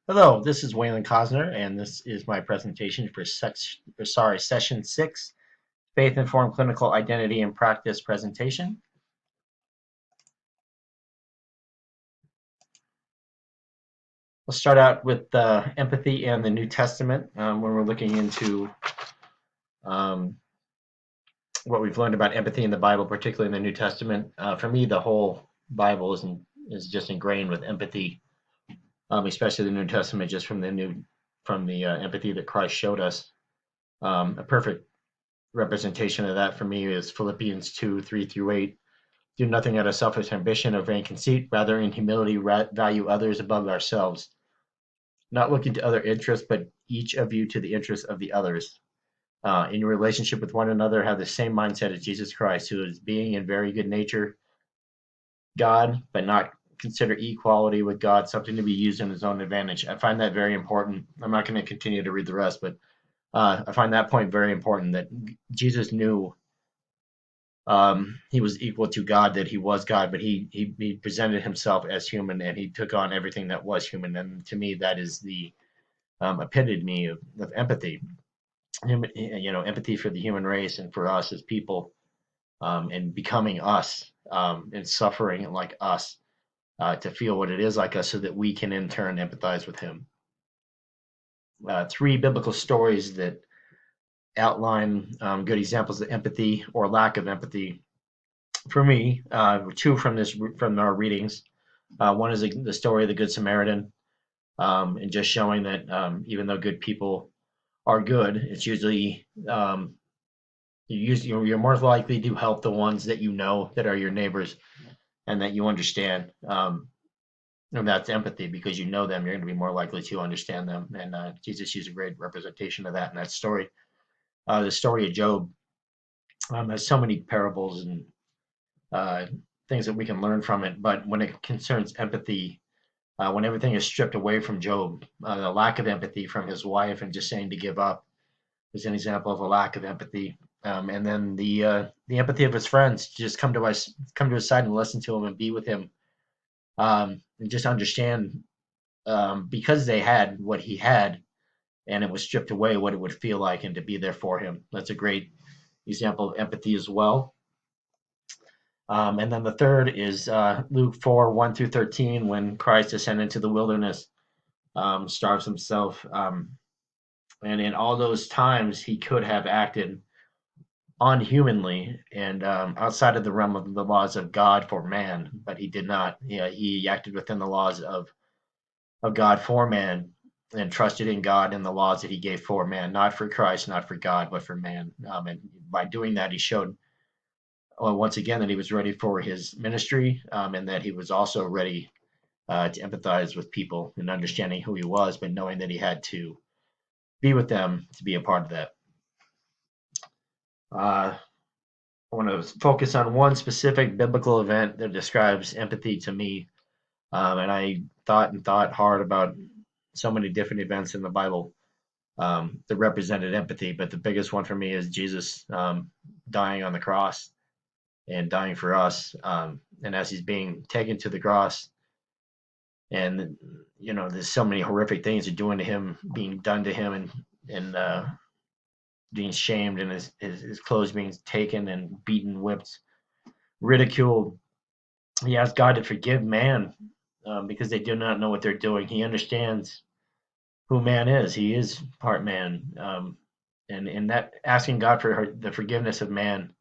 Hello, this is Waylon Cosner, and this is my presentation for session 6, Faith Informed Clinical Identity and Practice presentation. We'll start out with empathy and the New Testament when we're looking into um, what we've learned about empathy in the Bible, particularly in the New Testament. For me, the whole Bible is just ingrained with empathy, especially the New Testament, just from the empathy that Christ showed us. A perfect representation of that for me is Philippians 2:3-8. Do nothing out of selfish ambition or vain conceit, rather in humility value others above ourselves, not looking to other interests, but each of you to the interests of the others. In your relationship with one another, have the same mindset as Jesus Christ, who is being in very good nature God, but not consider equality with God something to be used in his own advantage. I find that very important. I'm not going to continue to read the rest, but I find that point very important that Jesus knew he was equal to God, that he was God, but he presented himself as human and he took on everything that was human. And to me, that is the epitome of empathy. Empathy for the human race and for us as people, and becoming us, and suffering like us, to feel what it is like us, so that we can in turn empathize with him. Three biblical stories that outline good examples of empathy or lack of empathy for me. Two from our readings. One is the story of the Good Samaritan, and just showing that even though good people are good, it's usually you're more likely to help the ones that you know that are your neighbors and that you understand. And that's empathy, because you know them, you're going to be more likely to understand them. And Jesus used a great representation of that in that story. The story of Job has so many parables and uh, things that we can learn from it. But when it concerns empathy, when everything is stripped away from Job, the lack of empathy from his wife and just saying to give up is an example of a lack of empathy. And then the empathy of his friends, just come to his side and listen to him and be with him, and just understand, because they had what he had, and it was stripped away, what it would feel like, and to be there for him. That's a great example of empathy as well. And then the third is Luke 4:1-13, when Christ descended into the wilderness, starves himself. And in all those times, he could have acted unhumanly and outside of the realm of the laws of God for man, but he did not. Yeah, he acted within the laws of God for man, and trusted in God and the laws that he gave for man, not for Christ, not for God, but for man. And by doing that, he showed, well, once again, that he was ready for his ministry, and that he was also ready to empathize with people and understanding who he was, but knowing that he had to be with them to be a part of that. I want to focus on one specific biblical event that describes empathy to me. And I thought hard about so many different events in the Bible that represented empathy. But the biggest one for me is Jesus dying on the cross and dying for us. And as he's being taken to the cross, and there's so many horrific things they're doing to him, being done to him, and being shamed, and his clothes being taken and beaten, whipped, ridiculed. He asked God to forgive man, because they do not know what they're doing. He understands who man is. He is part man, and that asking God for the forgiveness of man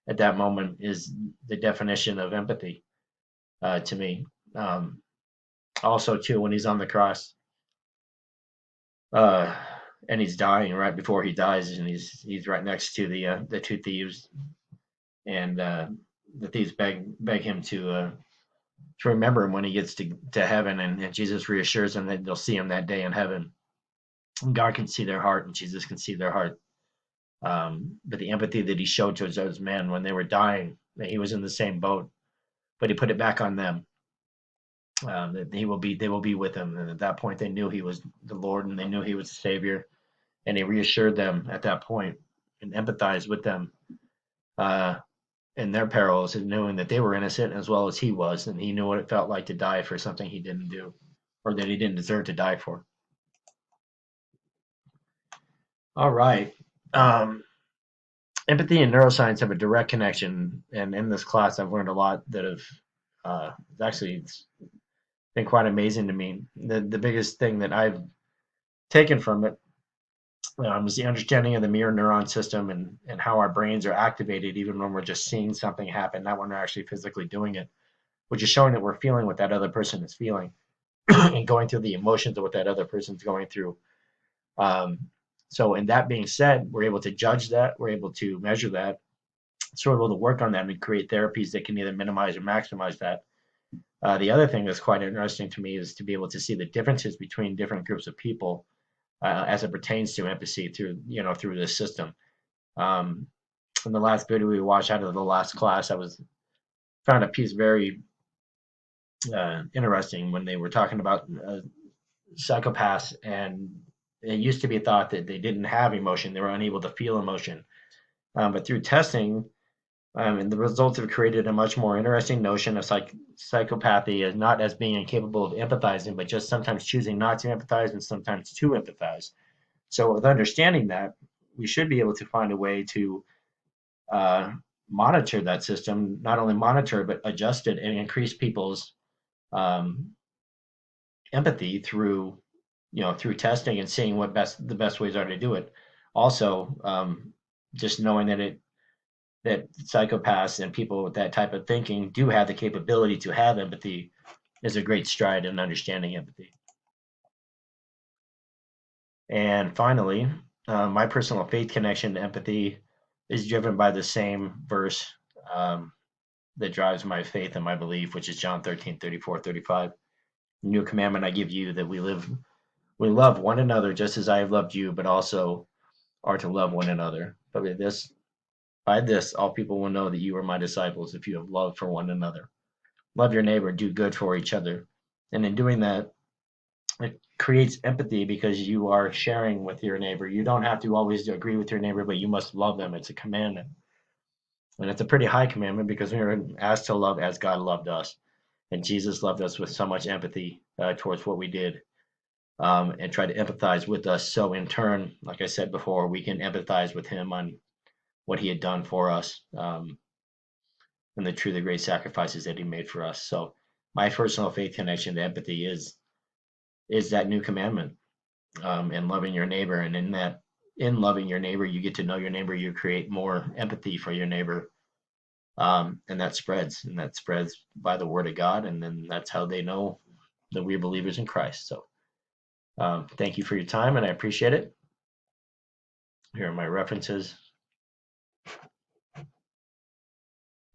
at that moment is the definition of empathy, to me. Also, too, when he's on the cross, uh, and he's dying right before he dies, and he's right next to the two thieves, and the thieves beg him to remember him when he gets to heaven, and Jesus reassures him that they'll see him that day in heaven. And God can see their heart, and Jesus can see their heart. But the empathy that he showed towards those men when they were dying, that he was in the same boat, but he put it back on them. That they will be with him. And at that point, they knew he was the Lord, and they knew he was the Savior, and he reassured them at that point and empathized with them uh, in their perils, and knowing that they were innocent as well as he was, and he knew what it felt like to die for something he didn't do, or that he didn't deserve to die for. All right. Um, Empathy and neuroscience have a direct connection, and in this class, I've learned a lot that have actually it's been quite amazing to me. The biggest thing that I've taken from it is the understanding of the mirror neuron system and how our brains are activated even when we're just seeing something happen, not when we're actually physically doing it, which is showing that we're feeling what that other person is feeling and going through the emotions of what that other person's going through. Um, so, in that being said, we're able to judge that, we're able to measure that, so we're able to work on that and create therapies that can either minimize or maximize that. The other thing that's quite interesting to me is to be able to see the differences between different groups of people as it pertains to empathy through through this system. Um, in the last video we watched out of the last class, I was found a piece very interesting when they were talking about psychopaths, and it used to be thought that they didn't have emotion, they were unable to feel emotion. But through testing, and the results have created a much more interesting notion of psychopathy as not as being incapable of empathizing, but just sometimes choosing not to empathize and sometimes to empathize. So, with understanding that, we should be able to find a way to uh, monitor that system, not only monitor but adjust it and increase people's um, empathy through through testing and seeing what the best ways are to do it. Also, just knowing that psychopaths and people with that type of thinking do have the capability to have empathy is a great stride in understanding empathy. And finally, my personal faith connection to empathy is driven by the same verse um, that drives my faith and my belief, which is John 13:34-35. New commandment I give you, that we love one another just as I have loved you, but also are to love one another. But by this, all people will know that you are my disciples if you have love for one another. Love your neighbor, do good for each other. And in doing that, it creates empathy because you are sharing with your neighbor. You don't have to always agree with your neighbor, but you must love them. It's a commandment. And it's a pretty high commandment because we are asked to love as God loved us. And Jesus loved us with so much empathy towards what we did, and tried to empathize with us. So, in turn, like I said before, we can empathize with him on what he had done for us, and the truly great sacrifices that he made for us. So, my personal faith connection to empathy is that new commandment, and loving your neighbor. And in loving your neighbor, you get to know your neighbor. You create more empathy for your neighbor, and that spreads by the word of God, and then that's how they know that we're believers in Christ. So, thank you for your time, and I appreciate it. Here are my references,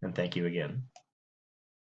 and thank you again.